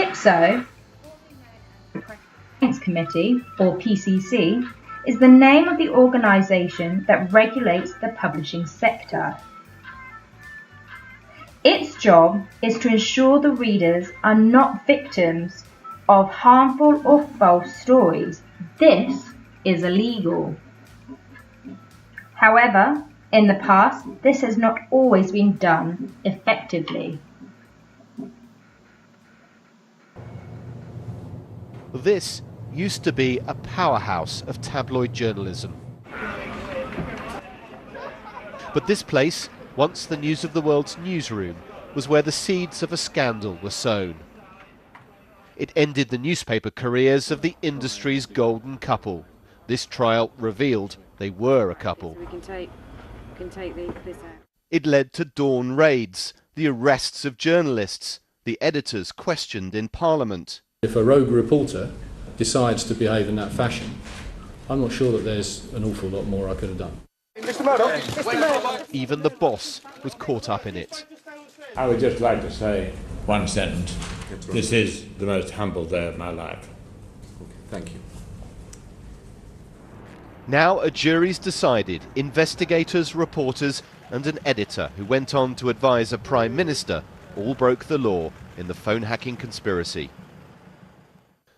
IPSO, Committee, or PCC, is the name of the organisation that regulates the publishing sector. Its job is to ensure the readers are not victims of harmful or false stories. This is illegal. However, in the past, this has not always been done effectively. This used to be a powerhouse of tabloid journalism. But this place, once the News of the World's newsroom, was where the seeds of a scandal were sown. It ended the newspaper careers of the industry's golden couple. This trial revealed they were a couple. We can take this out. It led to dawn raids, the arrests of journalists, the editors questioned in Parliament. If a rogue reporter decides to behave in that fashion, I'm not sure that there's an awful lot more I could have done. Even the boss was caught up in it. I would just like to say one sentence. This is the most humble day of my life. Thank you. Now a jury's decided, investigators, reporters and an editor who went on to advise a prime minister all broke the law in the phone hacking conspiracy.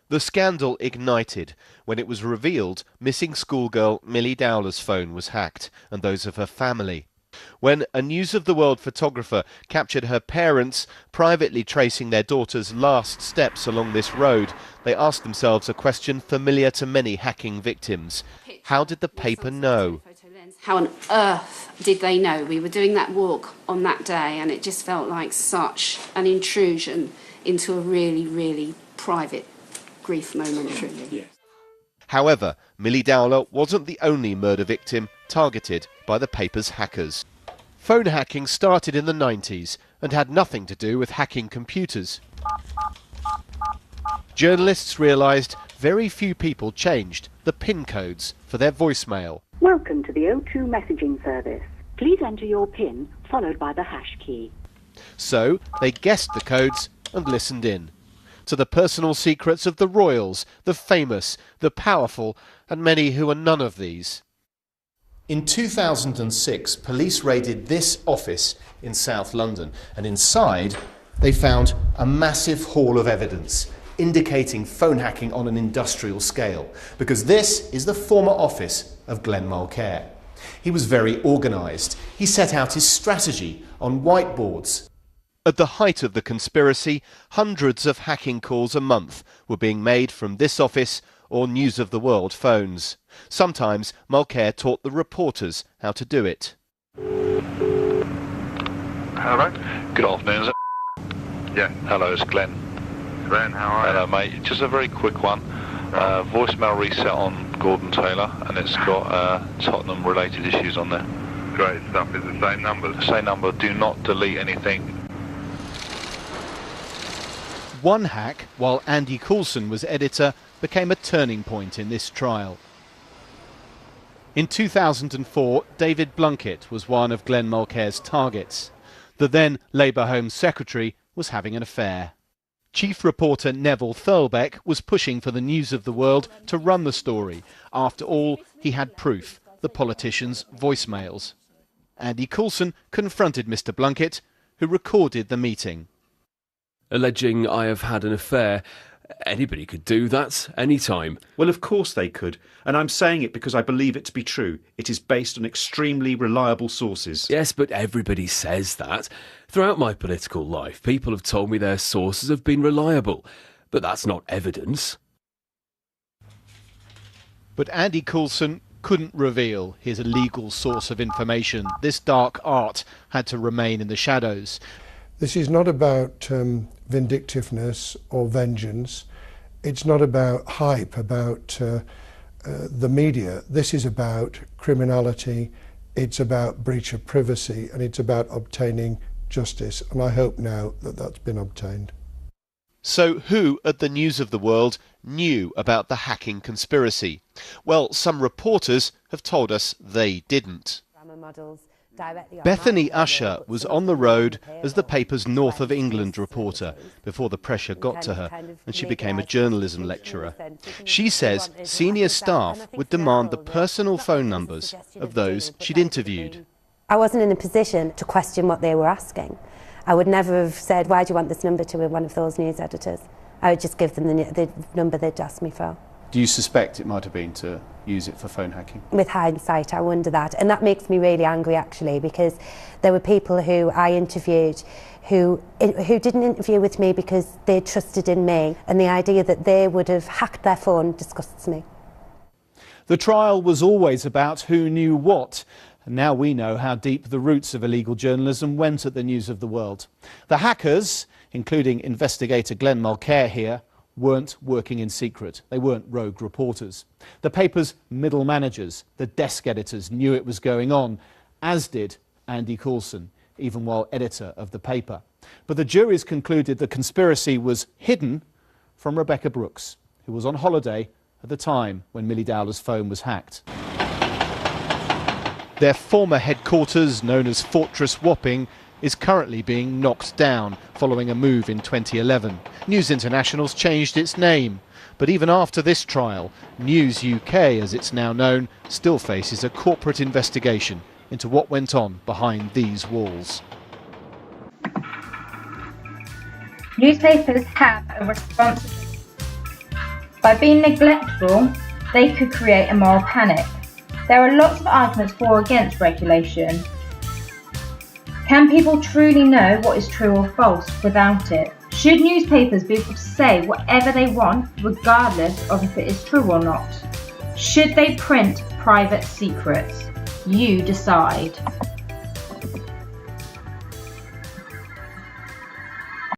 The scandal ignited when it was revealed missing schoolgirl Millie Dowler's phone was hacked and those of her family. When a News of the World photographer captured her parents privately tracing their daughter's last steps along this road, they asked themselves a question familiar to many hacking victims. How did the paper know? How on earth did they know we were doing that walk on that day? And it just felt like such an intrusion into a really, really private grief moment, truly. Yes. However, Millie Dowler wasn't the only murder victim targeted by the paper's hackers. Phone hacking started in the 90s and had nothing to do with hacking computers. Journalists realised very few people changed the PIN codes for their voicemail. Welcome to the O2 messaging service. Please enter your PIN followed by the hash key. So they guessed the codes and listened in to the personal secrets of the royals, the famous, the powerful, and many who are none of these. In 2006, police raided this office in South London, and inside they found a massive haul of evidence indicating phone hacking on an industrial scale, because this is the former office of Glenn Mulcair. He was very organised. He set out his strategy on whiteboards. At the height of the conspiracy, hundreds of hacking calls a month were being made from this office or News of the World phones. Sometimes Mulcair taught the reporters how to do it. Hello? Good afternoon, is it? Yeah. Hello, it's Glenn. Glenn, how are you? Hello, mate. Just a very quick one. Voicemail reset on Gordon Taylor, and it's got Tottenham-related issues on there. Great stuff. Is the same number? Same number. Do not delete anything. One hack, while Andy Coulson was editor, became a turning point in this trial. In 2004, David Blunkett was one of Glenn Mulcair's targets. The then Labour Home Secretary was having an affair. Chief reporter Neville Thurlbeck was pushing for the News of the World to run the story. After all, he had proof, the politician's voicemails. Andy Coulson confronted Mr Blunkett, who recorded the meeting. Alleging I have had an affair. Anybody could do that, anytime. Well, of course they could. And I'm saying it because I believe it to be true. It is based on extremely reliable sources. Yes, but everybody says that. Throughout my political life, people have told me their sources have been reliable. But that's not evidence. But Andy Coulson couldn't reveal his illegal source of information. This dark art had to remain in the shadows. This is not about vindictiveness or vengeance. It's not about hype, about the media. This is about criminality. It's about breach of privacy, and it's about obtaining justice. And I hope now that that's been obtained. So who at the News of the World knew about the hacking conspiracy? Well, some reporters have told us they didn't. Grammar muddles, Bethany Usher was on the road as the paper's North of England reporter before the pressure got to her and she became a journalism lecturer. She says senior staff would demand the personal phone numbers of those she'd interviewed. I wasn't in a position to question what they were asking. I would never have said, why do you want this number, to one of those news editors. I would just give them the number they'd asked me for. Do you suspect it might have been to use it for phone hacking? With hindsight, I wonder that. And that makes me really angry, actually, because there were people who I interviewed who didn't interview with me because they trusted in me, and the idea that they would have hacked their phone disgusts me. The trial was always about who knew what. And now we know how deep the roots of illegal journalism went at the News of the World. The hackers, including investigator Glenn Mulcair here, weren't working in secret. They weren't rogue reporters. The paper's middle managers, the desk editors, knew it was going on, as did Andy Coulson, even while editor of the paper. But the juries concluded the conspiracy was hidden from Rebecca Brooks, who was on holiday at the time when Millie Dowler's phone was hacked. Their former headquarters, known as Fortress Wapping, is currently being knocked down following a move in 2011. News International's changed its name, but even after this trial, News UK, as it's now known, still faces a corporate investigation into what went on behind these walls. Newspapers have a responsibility. By being neglectful, they could create a moral panic. There are lots of arguments for or against regulation. Can people truly know what is true or false without it? Should newspapers be able to say whatever they want, regardless of if it is true or not? Should they print private secrets? You decide.